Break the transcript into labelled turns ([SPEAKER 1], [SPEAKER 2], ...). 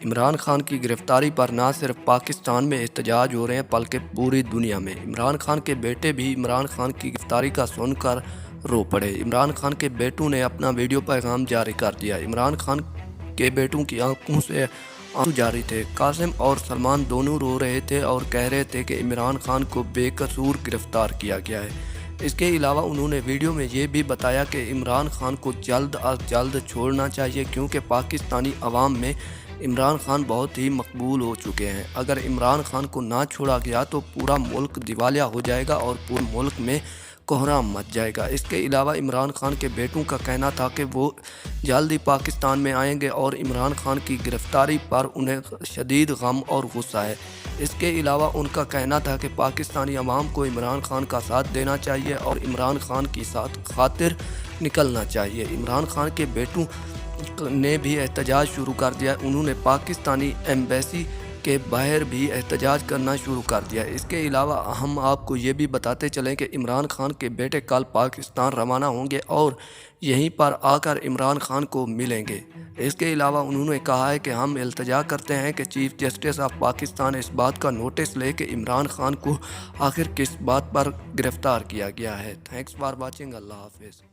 [SPEAKER 1] عمران خان کی گرفتاری پر نہ صرف پاکستان میں احتجاج ہو رہے ہیں بلکہ پوری دنیا میں۔ عمران خان کے بیٹے بھی عمران خان کی گرفتاری کا سن کر رو پڑے۔ عمران خان کے بیٹوں نے اپنا ویڈیو پیغام جاری کر دیا۔ عمران خان کے بیٹوں کی آنکھوں سے آنسو جاری تھے۔ قاسم اور سلمان دونوں رو رہے تھے اور کہہ رہے تھے کہ عمران خان کو بے قصور گرفتار کیا گیا ہے۔ اس کے علاوہ انہوں نے ویڈیو میں یہ بھی بتایا کہ عمران خان کو جلد از جلد چھوڑنا چاہیے کیونکہ پاکستانی عوام میں عمران خان بہت ہی مقبول ہو چکے ہیں۔ اگر عمران خان کو نہ چھوڑا گیا تو پورا ملک دیوالیہ ہو جائے گا اور پورے ملک میں کوحرام مچ جائے گا۔ اس کے علاوہ عمران خان کے بیٹوں کا کہنا تھا کہ وہ جلد ہی پاکستان میں آئیں گے اور عمران خان کی گرفتاری پر انہیں شدید غم اور غصہ ہے۔ اس کے علاوہ ان کا کہنا تھا کہ پاکستانی عوام کو عمران خان کا ساتھ دینا چاہیے اور عمران خان کی خاطر نکلنا چاہیے۔ عمران خان کے بیٹوں نے بھی احتجاج شروع کر دیا۔ انہوں نے پاکستانی ایمبیسی کے باہر بھی احتجاج کرنا شروع کر دیا۔ اس کے علاوہ ہم آپ کو یہ بھی بتاتے چلیں کہ عمران خان کے بیٹے کل پاکستان روانہ ہوں گے اور یہیں پر آ کر عمران خان کو ملیں گے۔ اس کے علاوہ انہوں نے کہا ہے کہ ہم التجا کرتے ہیں کہ چیف جسٹس آف پاکستان اس بات کا نوٹس لے کہ عمران خان کو آخر کس بات پر گرفتار کیا گیا ہے۔ Thanks for watching. اللہ حافظ۔